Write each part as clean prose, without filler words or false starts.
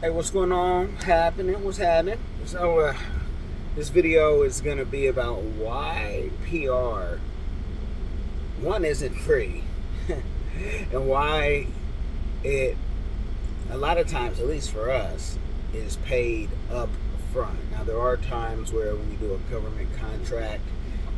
Hey, what's going on? What's happening? So, this video is going to be about why PR, one, isn't free, and why it, a lot of times, at least for us, is paid up front. Now, there are times where when you do a government contract,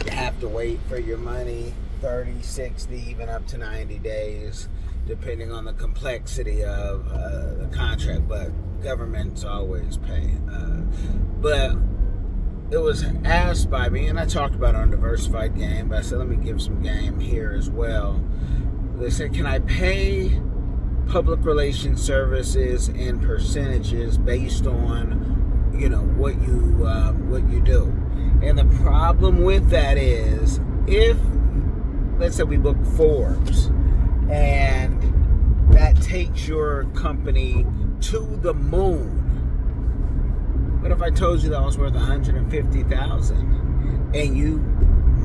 you have to wait for your money 30, 60, even up to 90 days, depending on the complexity of the contract, but governments always pay. But it was asked by me, and I talked about it on Diversified Game, but I said, let me give some game here as well. They said, can I pay public relations services in percentages based on, what you do? And the problem with that is, if, let's say we book Forbes, and that takes your company to the moon. What if I told you that was worth $150,000 and you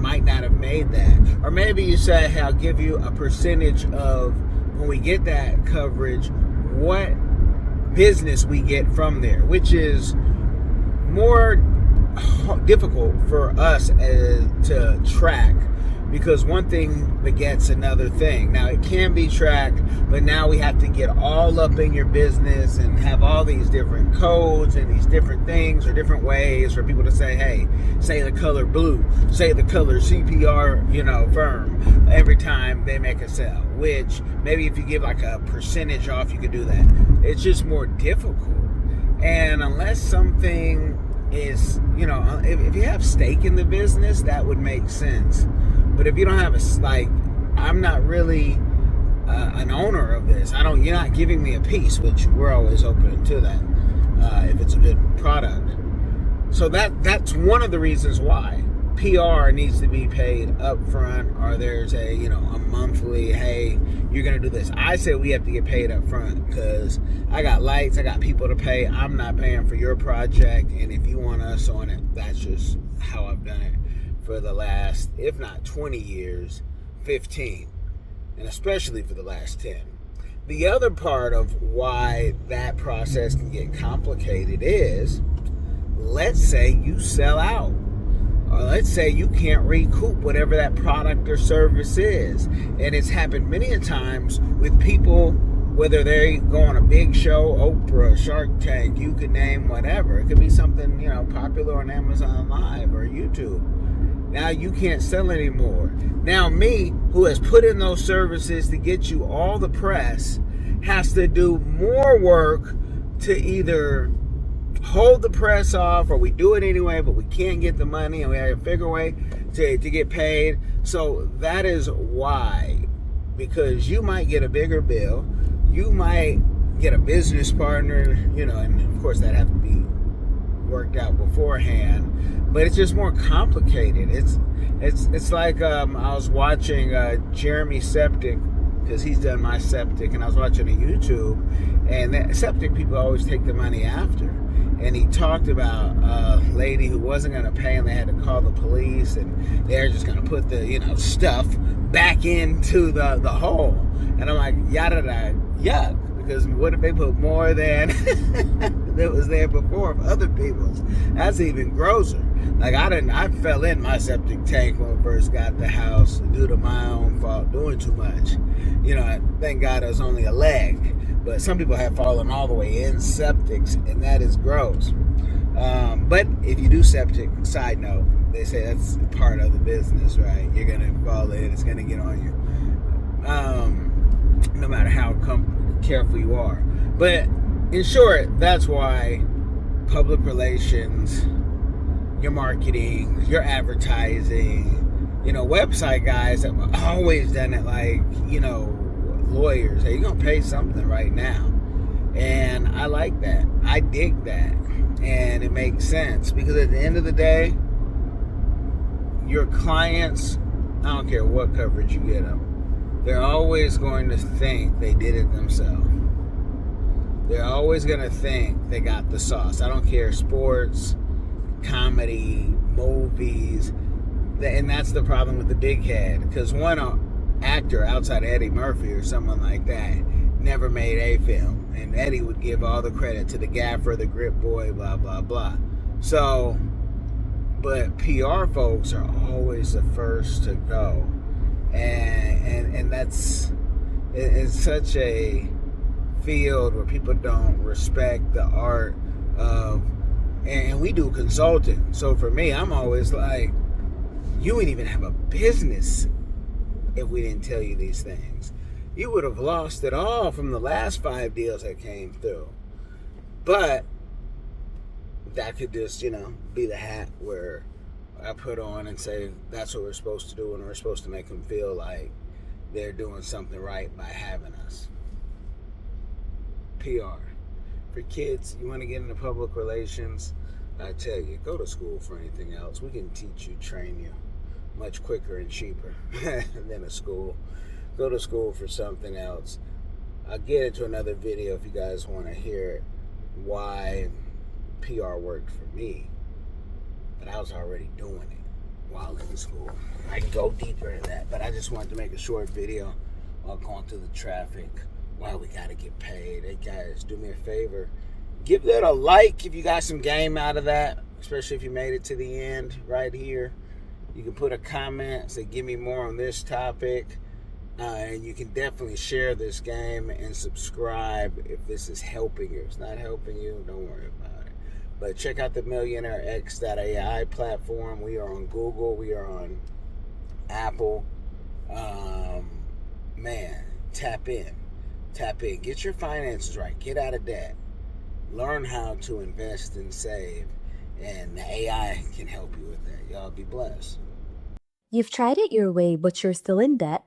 might not have made that? Or maybe you say, hey, I'll give you a percentage of when we get that coverage, what business we get from there, which is more difficult for us to track, because one thing begets another thing. Now, it can be tracked, but now we have to get all up in your business and have all these different codes and these different things or different ways for people to say, hey, say the color blue, say the color CPRFIRM every time they make a sale, which maybe if you give like a percentage off, you could do that. It's just more difficult. And unless something is, if you have stake in the business, that would make sense. But if you don't have I'm not really an owner of this. You're not giving me a piece, which we're always open to that if it's a good product. So that's one of the reasons why PR needs to be paid up front, or there's a monthly, hey, you're going to do this. I say we have to get paid up front because I got lights, I got people to pay. I'm not paying for your project, and if you want us on it, that's just how I've done it for the last, if not 20 years, 15, and especially for the last 10. The other part of why that process can get complicated is, let's say you sell out, or let's say you can't recoup whatever that product or service is. And it's happened many a times with people, whether they go on a big show, Oprah, Shark Tank, you could name whatever. It could be something, popular on Amazon Live or YouTube. Now you can't sell anymore. Now me, who has put in those services to get you all the press, has to do more work to either hold the press off, or we do it anyway, but we can't get the money, and we have to figure a way to get paid. So that is why, because you might get a bigger bill, you might get a business partner, and of course that have to be worked out beforehand, but it's just more complicated. It's like I was watching Jeremy Septic, because he's done my septic, and I was watching a YouTube, and that septic people always take the money after. And he talked about a lady who wasn't going to pay, and they had to call the police, and they're just going to put the stuff back into the hole. And I'm like, yada yuck, because what if they put more than that was there before of other people's? That's even grosser. Like I fell in my septic tank when I first got the house due to my own fault, doing too much. Thank God it was only a leg. But some people have fallen all the way in septics, and that is gross. But if you do septic, side note, they say that's part of the business, right? You're going to fall in, it's going to get on you. No matter how careful you are. But in short, that's why public relations, your marketing, your advertising, website guys have always done it like, lawyers. Hey, you're going to pay something right now. And I like that. I dig that. And it makes sense, because at the end of the day, your clients, I don't care what coverage you get them, they're always going to think they did it themselves. They're always going to think they got the sauce. I don't care, sports, comedy, movies. And that's the problem with the big head. Because one actor outside of Eddie Murphy or someone like that never made a film. And Eddie would give all the credit to the gaffer, the grip boy, blah, blah, blah. So, but PR folks are always the first to go. And that's, it's such a field where people don't respect the art of, and we do consulting. So for me, I'm always like, you wouldn't even have a business if we didn't tell you these things. You would have lost it all from the last 5 deals that came through. But that could just, be the hat where I put on and say that's what we're supposed to do, and we're supposed to make them feel like they're doing something right by having us. PR. For kids, you want to get into public relations, I tell you, go to school for anything else. We can teach you, train you much quicker and cheaper than a school. Go to school for something else. I'll get into another video if you guys want to hear why PR worked for me. But I was already doing it while in school. I can go deeper into that, but I just wanted to make a short video while going through the traffic while we got to get paid. Hey guys, do me a favor. Give that a like if you got some game out of that, especially if you made it to the end right here. You can put a comment, say give me more on this topic. And you can definitely share this game and subscribe if this is helping you. If it's not helping you, don't worry about it. But check out the MillionaireX.ai platform. We are on Google. We are on Apple. Man, tap in. Tap in. Get your finances right. Get out of debt. Learn how to invest and save. And the AI can help you with that. Y'all be blessed. You've tried it your way, but you're still in debt?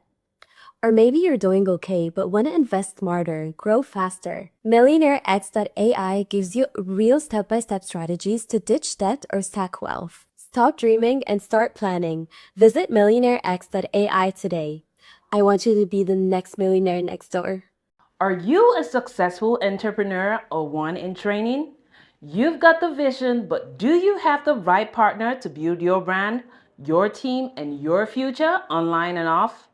Or maybe you're doing okay, but want to invest smarter, grow faster. MillionaireX.ai gives you real step-by-step strategies to ditch debt or stack wealth. Stop dreaming and start planning. Visit MillionaireX.ai today. I want you to be the next millionaire next door. Are you a successful entrepreneur or one in training? You've got the vision, but do you have the right partner to build your brand, your team, and your future online and off?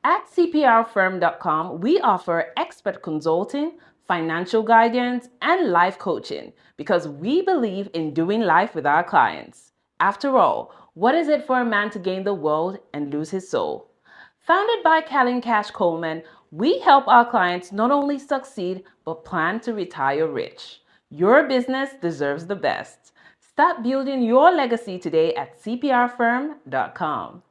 At CPRFIRM.com, we offer expert consulting, financial guidance, and life coaching because we believe in doing life with our clients. After all, what is it for a man to gain the world and lose his soul? Founded by Kellen, Kash, COLEMAN, we help our clients not only succeed, but plan to retire rich. Your business deserves the best. Start building your legacy today at CPRFIRM.com.